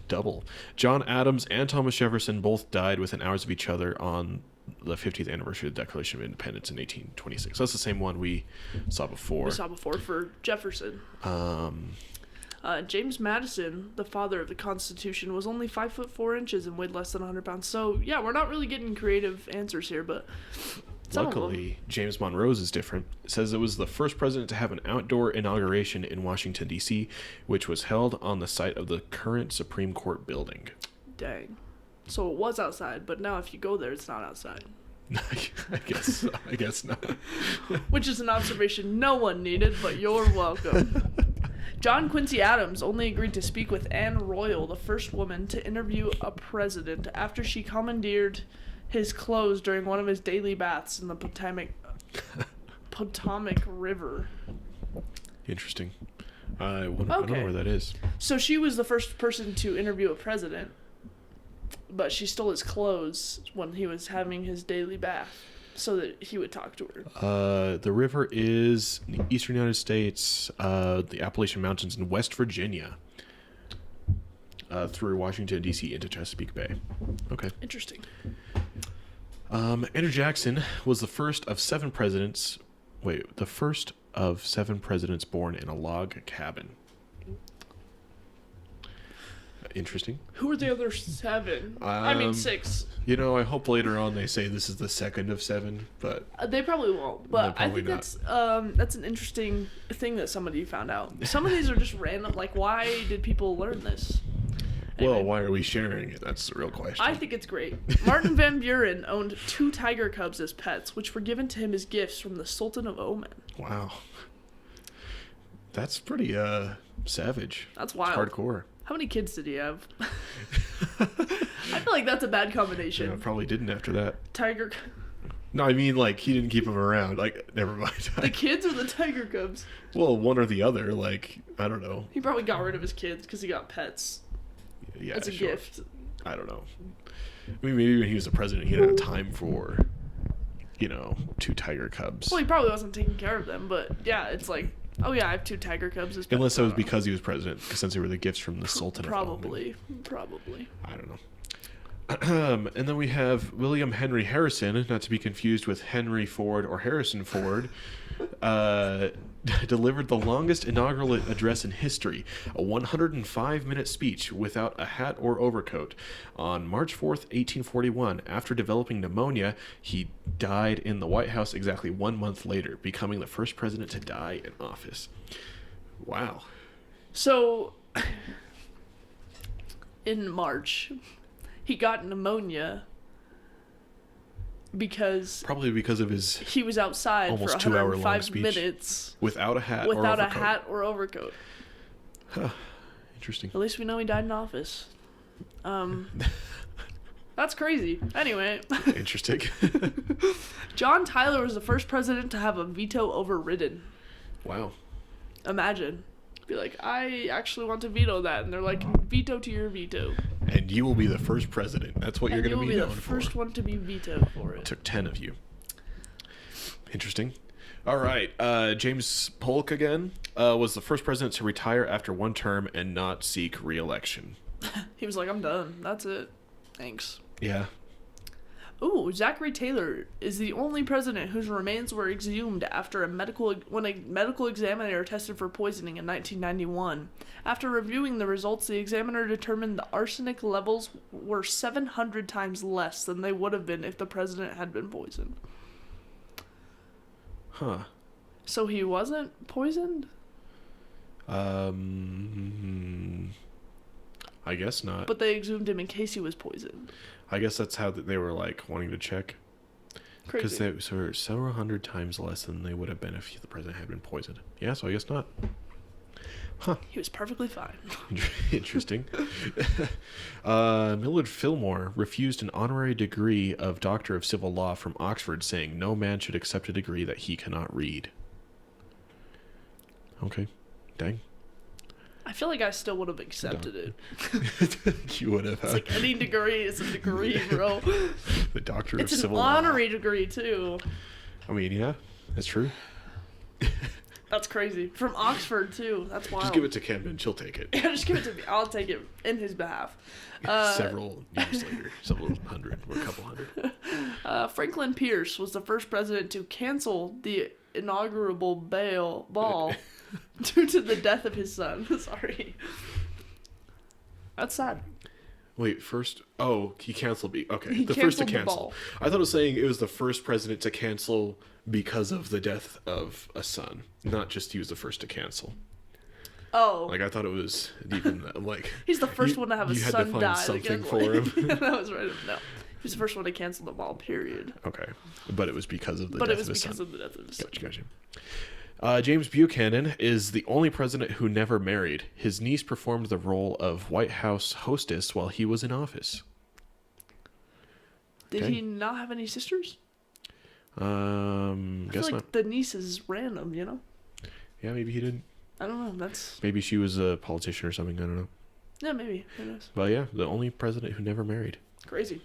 double. John Adams and Thomas Jefferson both died within hours of each other on the 50th anniversary of the Declaration of Independence in 1826. That's the same one we saw before. We saw before for Jefferson. Um, James Madison, the father of the Constitution, was only 5'4" and weighed less than 100 pounds. So yeah, we're not really getting creative answers here, but some of them. Luckily, James Monroe's is different. It says it was the first president to have an outdoor inauguration in Washington, D.C., which was held on the site of the current Supreme Court building. Dang. So it was outside, but now if you go there, it's not outside. I guess not. Which is an observation no one needed, but you're welcome. John Quincy Adams only agreed to speak with Anne Royal, the first woman to interview a president, after she commandeered his clothes during one of his daily baths in the Potomac River. Interesting. I don't know where that is. So she was the first person to interview a president, but she stole his clothes when he was having his daily bath so that he would talk to her. The river is in the eastern United States, the Appalachian Mountains in West Virginia, through Washington, D.C. into Chesapeake Bay. Okay. Interesting. Andrew Jackson was the first of seven presidents born in a log cabin. Interesting. Who are the other seven? I mean, six. You know, I hope later on they say this is the second of seven, but They probably won't. But I probably think not. that's an interesting thing that somebody found out. Some of these are just random. Like, why did people learn this? Anyway, well, why are we sharing it? That's the real question. I think it's great. Martin Van Buren owned 2 tiger cubs as pets, which were given to him as gifts from the Sultan of Oman. Wow. That's pretty savage. That's wild. It's hardcore. How many kids did he have? I feel like that's a bad combination. Yeah, probably didn't after that. Tiger. No, I mean, like, he didn't keep them around. Like, never mind. The kids or the tiger cubs? Well, one or the other. Like, I don't know. He probably got rid of his kids because he got pets. Yeah, As a sure. gift. I don't know. I mean, maybe when he was the president, he didn't have time for, 2 tiger cubs. Well, he probably wasn't taking care of them, but yeah, it's like, oh yeah, I have 2 tiger cubs as pets. Unless it was because he was president, since they were the gifts from the Sultan of Oman. Probably. I don't know. And then we have William Henry Harrison, not to be confused with Henry Ford or Harrison Ford, delivered the longest inaugural address in history, a 105-minute speech without a hat or overcoat. On March 4th, 1841, after developing pneumonia, he died in the White House exactly 1 month later, becoming the first president to die in office. Wow. So, in March, he got pneumonia because Probably because of his he was outside almost for 2-hour long 105 speech minutes without a hat without or a overcoat. hat or overcoat. Interesting. At least we know he died in office. That's crazy. Anyway, Interesting. John Tyler was the first president to have a veto overridden. Wow. Imagine. Be like, I actually want to veto that. And they're like, veto to your veto. And you will be the first president. That's what you're going to be you will known be the for. first one to be vetoed for It it. took 10 of you. Interesting. All right. James Polk again was the first president to retire after one term and not seek re-election. He was like, I'm done. That's it. Thanks. Yeah. Ooh, Zachary Taylor is the only president whose remains were exhumed after when a medical examiner tested for poisoning in 1991. After reviewing the results, the examiner determined the arsenic levels were 700 times less than they would have been if the president had been poisoned. Huh. So he wasn't poisoned? I guess not. But they exhumed him in case he was poisoned. I guess that's how they were like wanting to check. Because Crazy. they were several hundred times less than they would have been if the president had been poisoned. Yeah, so I guess not. Huh. He was perfectly fine. Interesting. Millard Fillmore refused an honorary degree of Doctor of Civil Law from Oxford, saying no man should accept a degree that he cannot read. Okay. Dang. I feel like I still would have accepted it. You would have. It's like any degree is a degree, bro. The Doctor of It's Civil an Law. honorary degree, too. I mean, yeah, that's true. That's crazy. From Oxford, too. That's wild. Just give it to Camden. She'll take it. Yeah, just give it to me. I'll take it in his behalf. Several years later. Several hundred or a couple hundred. Franklin Pierce was the first president to cancel the inaugural ball due to the death of his son. Sorry. That's sad. Wait, first... Oh, he canceled... Okay, He the first to canceled the cancel. ball. I thought it was saying it was the first president to cancel because of the death of a son. Not just he was the first to cancel. Oh. Like, I thought it was even, like... He's the first one to have a you had son to find die. something Like, for him. Yeah, that was right. No. He was the first one to cancel the ball, period. Okay. But it was because of the But death it was of his because son. of the death of his son. Gotcha. James Buchanan is the only president who never married. His niece performed the role of White House hostess while he was in office. Did Okay. he not have any sisters? I Guess feel like not. the niece is random, you know? Yeah, maybe he didn't. I don't know. That's... Maybe she was a politician or something. I don't know. Yeah, maybe. Who knows? But yeah, the only president who never married. Crazy.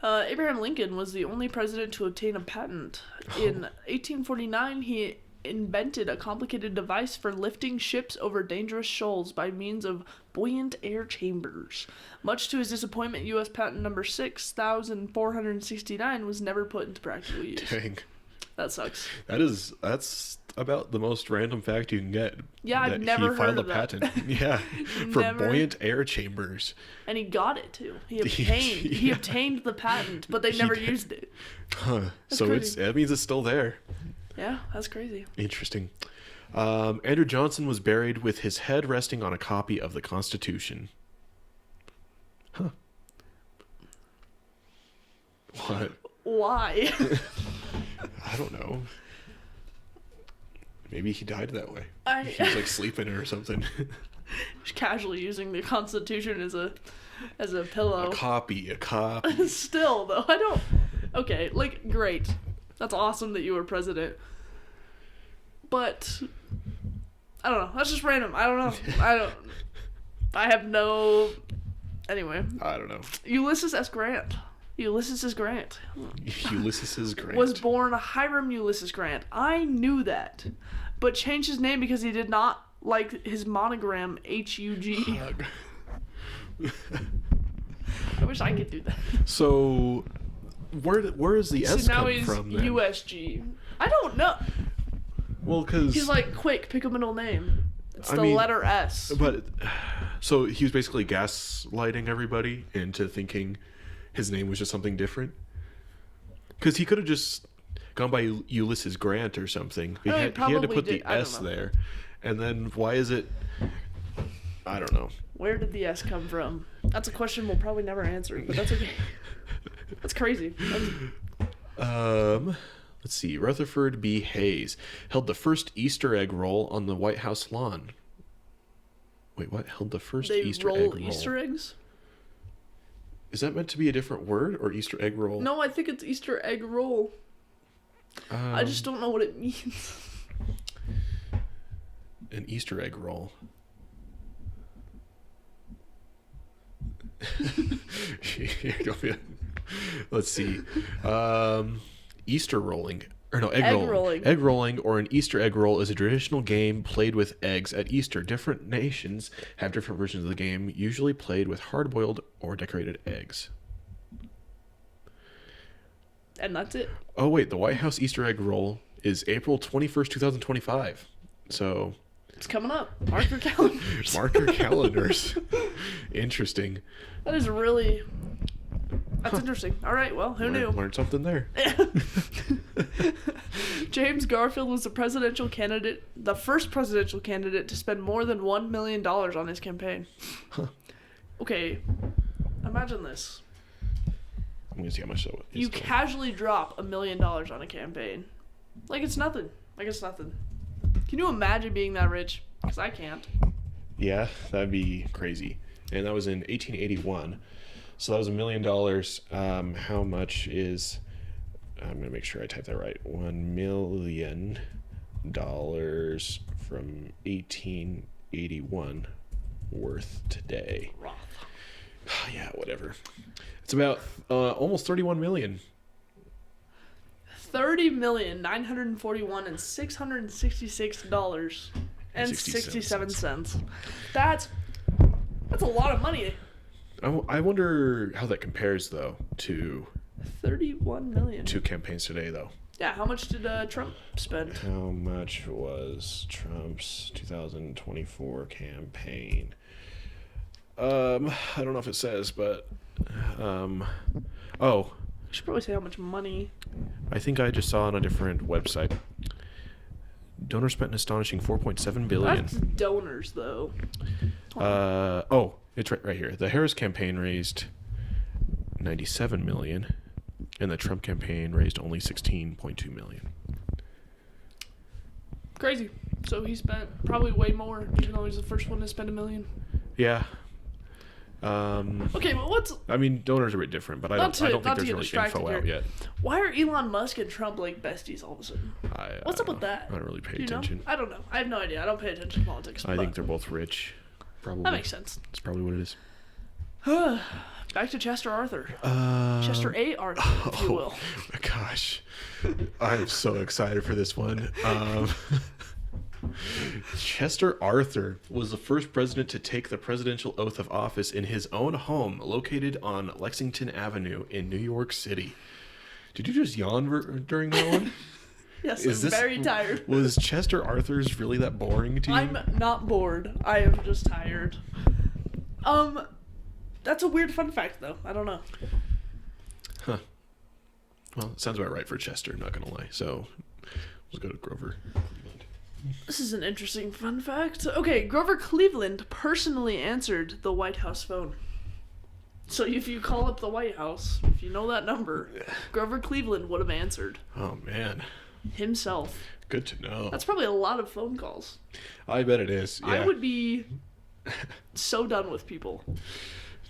Abraham Lincoln was the only president to obtain a patent. In 1849, he invented a complicated device for lifting ships over dangerous shoals by means of buoyant air chambers. Much to his disappointment, U.S. patent number 6469 was never put into practical use. Dang. That sucks. That's about the most random fact you can get. Yeah, I've that never he filed heard a of that. patent. Yeah, for Never. buoyant air chambers. And he got it too. He he Yeah. obtained the patent, but they He never did. used it. Huh. That's So crazy. that means it's still there. Yeah, that's crazy. Interesting. Andrew Johnson was buried with his head resting on a copy of the Constitution. Huh. What? Why? I don't know. Maybe he died that way. I He was like sleeping or something. just casually using the Constitution as a pillow. A copy. Still though, I don't. Okay, like great. That's awesome that you were president. But I don't know. That's just random. I don't know. I have no. Anyway, I don't know. Ulysses S. Grant. Ulysses S. Grant Ulysses Grant. was born Hiram Ulysses Grant. I knew that, but changed his name because he did not like his monogram HUG. I wish I could do that. So, where is the S So now come he's from then? USG. I don't know. Well, because He's like, quick, pick a middle name. It's I the mean, letter S. But so he was basically gaslighting everybody into thinking his name was just something different. Because he could have just gone by Ulysses Grant or something. He No, he had to probably put did. the I don't S know. there, and then why is it? I don't know. Where did the S come from? That's a question we'll probably never answer, but that's okay. That's crazy. Let's see. Rutherford B. Hayes held the first Easter egg roll on the White House lawn. Wait, what? Held the first They Easter roll egg roll? Easter eggs? Is that meant to be a different word or Easter egg roll? No, I think it's Easter egg roll. I just don't know what it means. An Easter egg roll. Let's see. Easter rolling. Or no, egg rolling. Egg rolling or an Easter egg roll is a traditional game played with eggs at Easter. Different nations have different versions of the game, usually played with hard-boiled or decorated eggs. And that's it. Oh, wait. The White House Easter egg roll is April 21st, 2025. So... It's coming up. Mark your calendars. Mark your calendars. Interesting. That is really... That's interesting. All right, well, who knew? Learned something there. James Garfield was the first presidential candidate to spend more than $1 million on his campaign. Huh. Okay, imagine this. I'm going to see how much that is. You casually drop $1 million on a campaign. Like it's nothing. Can you imagine being that rich? Because I can't. Yeah, that'd be crazy. And that was in 1881. So that was $1 million. How much is... I'm going to make sure I type that right. $1 million from 1881 worth today. Roth. Yeah, whatever. It's about almost 31 million. 30,941,666.67. That's a lot of money. I wonder how that compares though to 31 million. to campaigns today though. Yeah, how much did Trump spend? How much was Trump's 2024 campaign? I don't know if it says, but You should probably say how much money. I think I just saw on a different website. Donors spent an astonishing 4.7 billion. That's donors, though. It's right here. The Harris campaign raised 97 million, and the Trump campaign raised only 16.2 million. Crazy. So he spent probably way more, even though he's the first one to spend $1 million. Yeah. Okay, but I mean, donors are a bit different, but I don't think there's really info out yet. Why are Elon Musk and Trump like besties all of a sudden? What's up with that? I don't really pay Do you know? attention. I don't know. I have no idea. I don't pay attention to politics. I think they're both rich. Probably. That makes sense. That's probably what it is. Back to Chester Arthur. Uh, Chester A. Arthur, if you will. My gosh. I'm so excited for this one. Chester Arthur was the first president to take the presidential oath of office in his own home located on Lexington Avenue in New York City. Did you just yawn during that one? Yes, I'm very tired. Was Chester Arthur's really that boring to you? I'm not bored. I am just tired. That's a weird fun fact, though. I don't know. Huh. Well, it sounds about right for Chester, not gonna lie. So, let's go to Grover. This is an interesting fun fact. Okay, Grover Cleveland personally answered the White House phone. So if you call up the White House, if you know that number, Grover Cleveland would have answered. Oh, man. Himself. Good to know. That's probably a lot of phone calls. I bet it is. Yeah. I would be so done with people.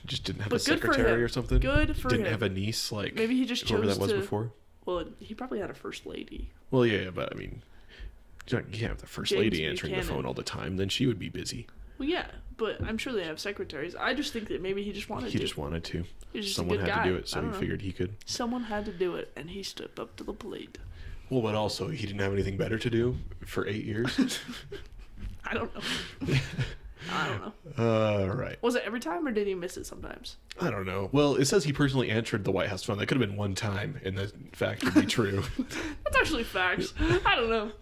Just didn't have But a good for secretary him. or something? Good for Didn't him. have a niece like Maybe he just whoever chose that was to- before? Well, he probably had a first lady. Well, yeah, but I mean, you can't have the first James lady answering the Buchanan. phone all the time. Then she would be busy. Well, yeah, but I'm sure they have secretaries. I just think that maybe he just wanted He to. just wanted to. He's just Someone a good had guy. to do it, so I he don't know. figured he could. Someone had to do it, and he stepped up to the plate. Well, but also, he didn't have anything better to do for 8 years. I don't know. I don't know. All right. Was it every time, or did he miss it sometimes? I don't know. Well, it says he personally answered the White House phone. That could have been one time, and the fact would be true. That's actually facts. I don't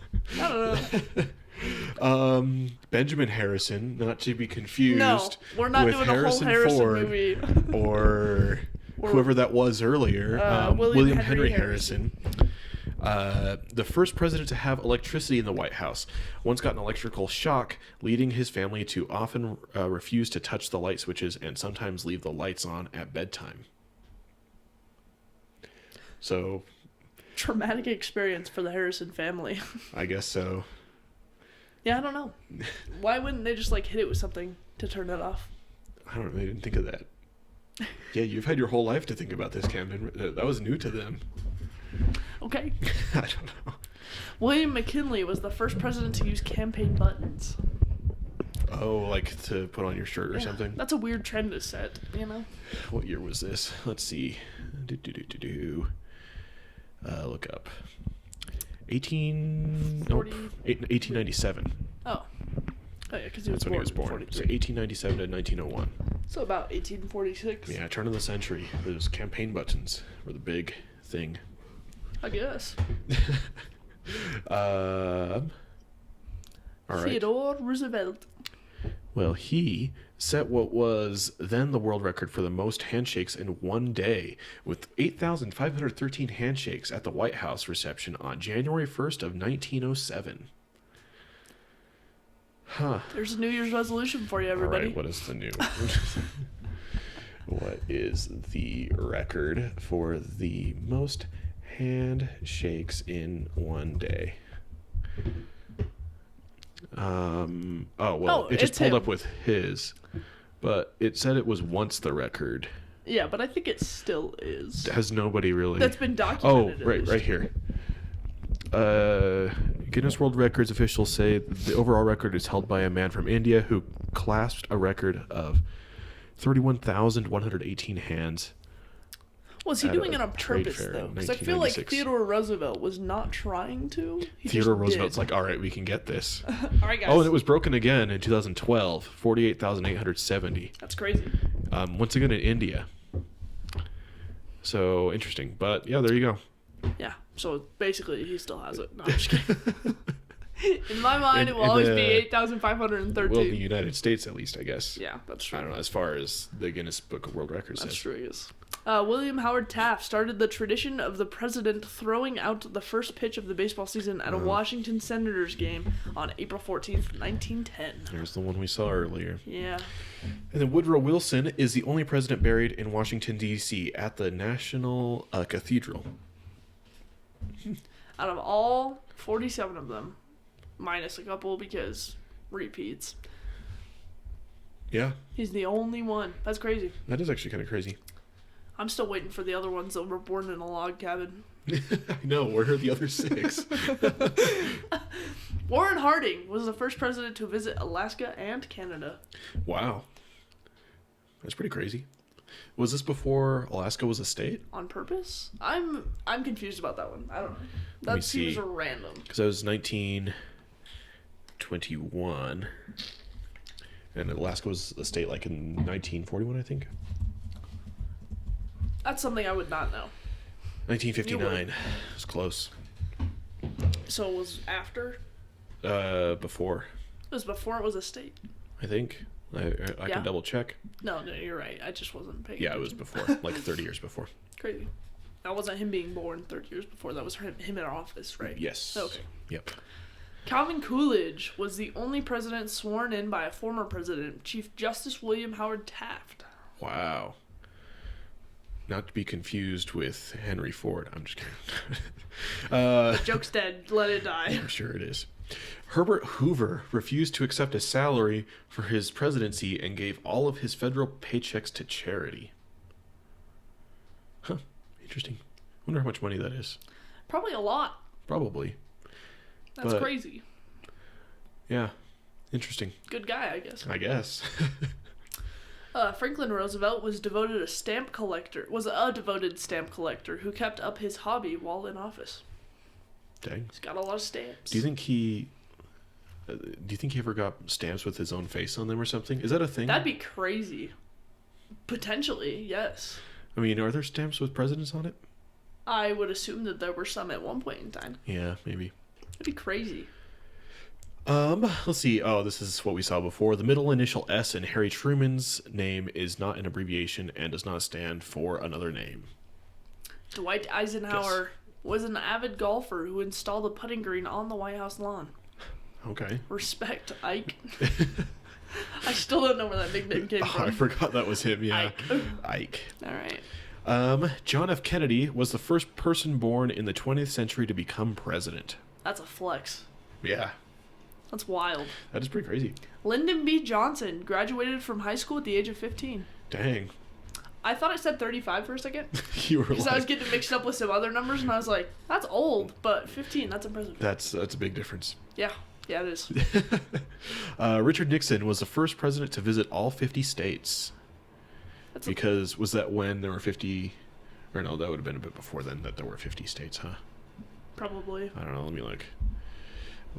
know. Benjamin Harrison, not to be confused. No, we're not with doing a whole Harrison Ford movie. or whoever that was earlier. William Henry Harrison. The first president to have electricity in the White House. Once got an electrical shock, leading his family to often refuse to touch the light switches and sometimes leave the lights on at bedtime. So, Traumatic experience for the Harrison family. I guess so. Yeah, I don't know. Why wouldn't they just like hit it with something to turn it off? I don't know. They didn't think of that. Yeah, you've had your whole life to think about this, Camden. That was new to them. Okay. I don't know. William McKinley was the first president to use campaign buttons. Oh, like to put on your shirt or Yeah, something? That's a weird trend to set, you know? What year was this? Let's see. Look up. 1897. Oh. Oh, yeah, because he was That's when he was born. So 43. 1897 to 1901. So about 1846. Yeah, turn of the century. Those campaign buttons were the big thing. I guess. All right. Theodore Roosevelt. Well, he set what was then the world record for the most handshakes in one day, with 8,513 handshakes at the White House reception on January 1st of 1907. Huh. There's a New Year's resolution for you, everybody. All right, what is the new? What is the record for the most handshakes in one day? Oh, well, Oh, it just it's pulled him. up with his, but it said it was once the record. Yeah, but I think it still is. Has nobody really... That's been Oh, documented. at right, least. right here. Guinness World Records officials say the overall record is held by a man from India who clasped a record of 31,118 hands. Was he at doing a it on trade purpose, fair in though? Because I feel like 1996. Theodore Roosevelt was not trying to. He Theodore just Roosevelt's did. like, all right, we can get this. All right, guys. Oh, and it was broken again in 2012, 48,870. That's crazy. Once again in India. So interesting. But yeah, there you go. Yeah. So basically, he still has it. No, I'm just kidding. In my mind, it will In always be the- 8,513. Well, in the United States, at least, I guess. Yeah, that's true. I don't know, as far as the Guinness Book of World Records That's says. true, yes. William Howard Taft started the tradition of the president throwing out the first pitch of the baseball season at a Washington Senators game on April 14th, 1910. There's the one we saw earlier. Yeah. And then Woodrow Wilson is the only president buried in Washington, D.C. at the National Cathedral. Out of all 47 of them, minus a couple because repeats, Yeah, he's the only one. That's crazy. that is actually kind of crazy. I'm still waiting for the other ones that were born in a log cabin. I know, where are the other 6? Warren Harding was the first president to visit Alaska and Canada. Wow. That's pretty crazy. Was this before Alaska was a state? On purpose? I'm confused about that one. I don't know. me That seems see. random. Because that was 1921. And Alaska was a state like in 1941, I think. That's something I would not know. 1959. It's close. So it was after? Before, It was before it was a state. I think. I Yeah. can double check. No, you're right. I just wasn't paying Yeah, it was attention. before, like 30 years before. Crazy. That wasn't him being born 30 years before. That was him in office, right? Yes. Okay. Yep. Calvin Coolidge was the only president sworn in by a former president, Chief Justice William Howard Taft. Wow. Not to be confused with Henry Ford. I'm just kidding. Joke's dead. Let it die. I'm sure it is. Herbert Hoover refused to accept a salary for his presidency and gave all of his federal paychecks to charity. Huh. Interesting. Wonder how much money that is. Probably a lot. Probably. That's But- crazy. Yeah. Interesting. Good guy, I guess. I guess. Franklin Roosevelt was a devoted stamp collector who kept up his hobby while in office. Dang. He's got a lot of stamps. Do you think he ever got stamps with his own face on them or something? Is that a thing? That'd be crazy. Potentially, yes. I mean, are there stamps with presidents on it? I would assume that there were some at one point in time. Yeah, maybe. That'd be crazy. Let's see. Oh, this is what we saw before. The middle initial S in Harry Truman's name is not an abbreviation and does not stand for another name. Dwight Eisenhower was an avid golfer who installed a putting green on the White House lawn. Okay. Respect, Ike. I still don't know where that nickname came Oh, from. I forgot that was him. Yeah. Ike. Ike. All right. John F. Kennedy was the first person born in the 20th century to become president. That's a flex. Yeah. That's wild. That is pretty crazy. Lyndon B. Johnson graduated from high school at the age of 15. Dang. I thought it said 35 for a second. You were Because I was like, getting mixed up with some other numbers, and I was like, that's old, but 15, that's impressive. that's a big difference. Yeah, it is. Richard Nixon was the first president to visit all 50 states. That's a, Because was that when there were 50, or no, that would have been a bit before then that there were 50 states, huh? probably. I don't know. Let me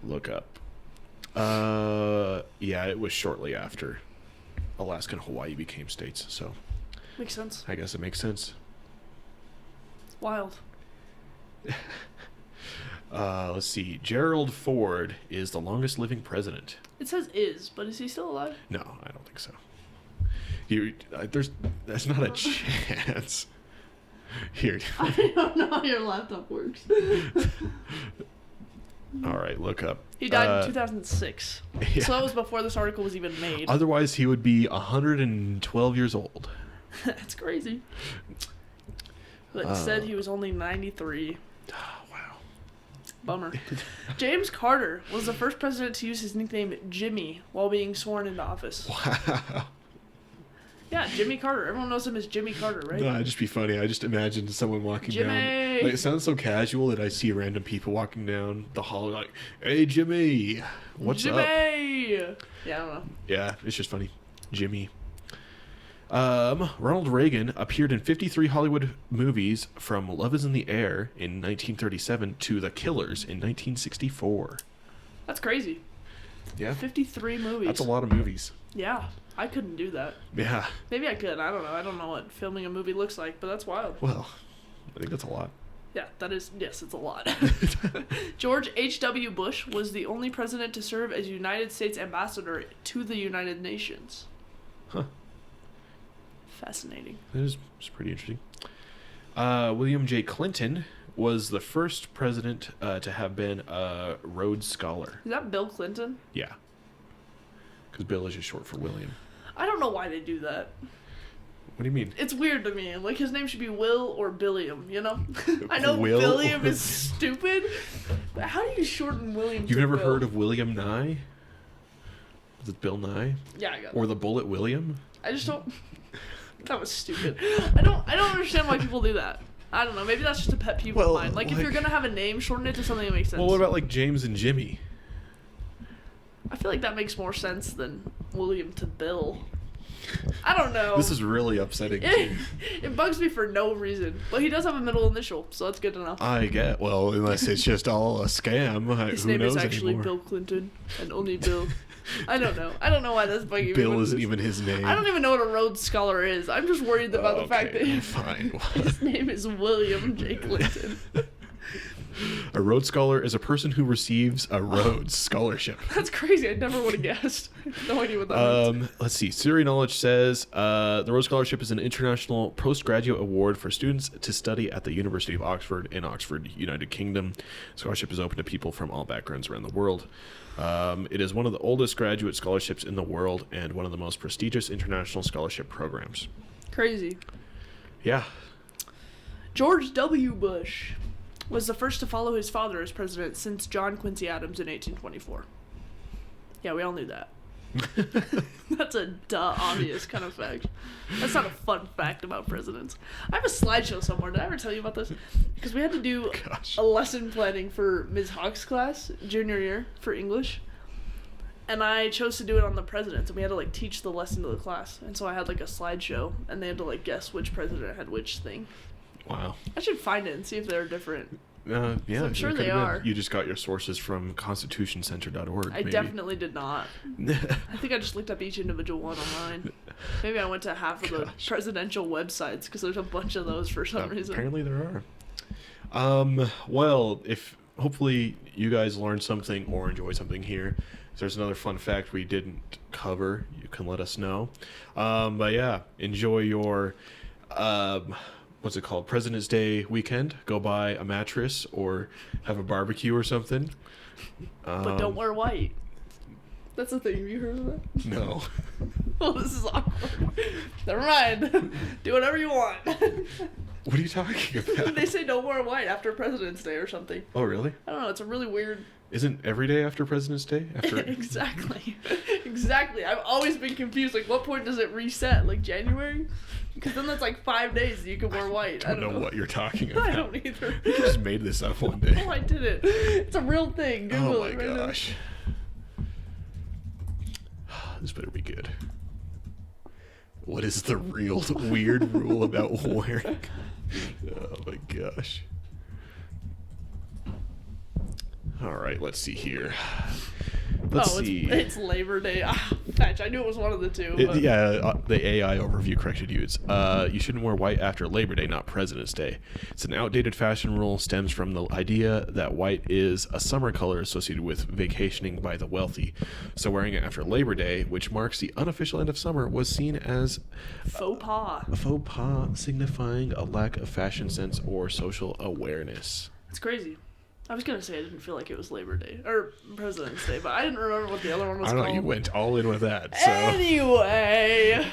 look up. Yeah, it was shortly after Alaska and Hawaii became states, so Makes sense. I guess it makes sense. Wild. Let's see. Gerald Ford is the longest living president. It says is, but is he still alive? No, I don't think so. That's not a chance. Here. I don't know how your laptop works. All right, look up. He died in 2006. yeah. So that was before this article was even made. Otherwise, he would be 112 years old. That's crazy. But it said he was only 93. Oh, wow. Bummer. James Carter was the first president to use his nickname Jimmy while being sworn into office. Wow. Yeah, Jimmy Carter. Everyone knows him as Jimmy Carter, right? No, it'd just be funny. I just imagine someone walking Jimmy! down. Like, it sounds so casual that I see random people walking down the hall like, "Hey, Jimmy, what's up?" Jimmy! Yeah, I don't know. Yeah, it's just funny. Jimmy. Ronald Reagan appeared in 53 Hollywood movies from Love is in the Air in 1937 to The Killers in 1964. That's crazy. Yeah. 53 movies. That's a lot of movies. Yeah, I couldn't do that. Yeah. Maybe I could. I don't know. I don't know what filming a movie looks like, but that's wild. Well, I think that's a lot. Yeah, that is. Yes, it's a lot. George H.W. Bush was the only president to serve as United States ambassador to the United Nations. Huh. Fascinating. It's pretty interesting. William J. Clinton was the first president to have been a Rhodes Scholar. Is that Bill Clinton? Yeah. Because Bill is just short for William. I don't know why they do that. What do you mean? It's weird to me. Like, his name should be Will or Billiam, you know? I know Will? Billiam is stupid, but how do you shorten William You've to never Bill? heard of William Nye? Is it Bill Nye? Yeah, I got it. Or the Bullet William? I just don't... That was stupid. I don't understand why people do that. I don't know. Maybe that's just a pet peeve of mine. Like, if you're gonna have a name, shorten it to something that makes sense. Well, what about like James and Jimmy? I feel like that makes more sense than William to Bill. I don't know. This is really upsetting. Too. It bugs me for no reason. But he does have a middle initial, so that's good to know. I get. Well, unless it's just all a scam. His Who name knows is actually anymore? Bill Clinton, and only Bill. I don't know. I don't know why that's bugging me. Bill but isn't it's- even his name. I don't even know what a Rhodes Scholar is. I'm just worried about the fact that Fine. his name is William J. Clinton. A Rhodes Scholar is a person who receives a Rhodes Scholarship. That's crazy. I never would have guessed. No idea what that means. Let's see. Siri Knowledge says the Rhodes Scholarship is an international postgraduate award for students to study at the University of Oxford in Oxford, United Kingdom. Scholarship is open to people from all backgrounds around the world. It is one of the oldest graduate scholarships in the world and one of the most prestigious international scholarship programs. Crazy. Yeah. George W. Bush was the first to follow his father as president since John Quincy Adams in 1824. Yeah, we all knew that. That's a obvious kind of fact. That's not a fun fact about presidents. I have a slideshow somewhere. Did I ever tell you about this? Because we had to do a lesson planning for Ms. Hawk's class, junior year, for English. And I chose to do it on the presidents, and we had to, like, teach the lesson to the class. And so I had, like, a slideshow, and they had to, like, guess which president had which thing. Wow. I should find it and see if they're different. Yeah, I'm sure it they could've been. are. You just got your sources from constitutioncenter.org. I maybe. definitely did not. I think I just looked up each individual one online. Maybe I went to half of the presidential websites because there's a bunch of those for some reason. Apparently there are. Well, if hopefully you guys learned something or enjoy something here. If there's another fun fact we didn't cover, you can let us know. But yeah, enjoy your what's it called? President's Day weekend. Go buy a mattress or have a barbecue or something. But don't wear white. That's the thing. Have you heard of that? No. Well, this is awkward. Never mind. Do whatever you want. What are you talking about? They say don't wear white after President's Day or something. Oh, really? I don't know. It's a really weird... Isn't every day after President's Day? After Exactly. Exactly. I've always been confused. Like, what point does it reset? Like, January? Because then that's like 5 days that you can wear white. I don't know what you're talking about. I don't either. You just made this up one day. Oh, I did it. It's a real thing. Google Oh my it right now. gosh. This better be good. What is the real weird rule about wearing? Oh my gosh. All right, let's see here. Let's see. It's Labor Day. Ah, fetch. I knew it was one of the two. But... The AI overview corrected you. It's you shouldn't wear white after Labor Day, not President's Day. It's an outdated fashion rule. Stems from the idea that white is a summer color associated with vacationing by the wealthy. So wearing it after Labor Day, which marks the unofficial end of summer, was seen as faux pas. A faux pas, signifying a lack of fashion sense or social awareness. It's crazy. I was gonna say I didn't feel like it was Labor Day or President's Day, but I didn't remember what the other one was I don't called. know. You went all in with that. So. Anyway,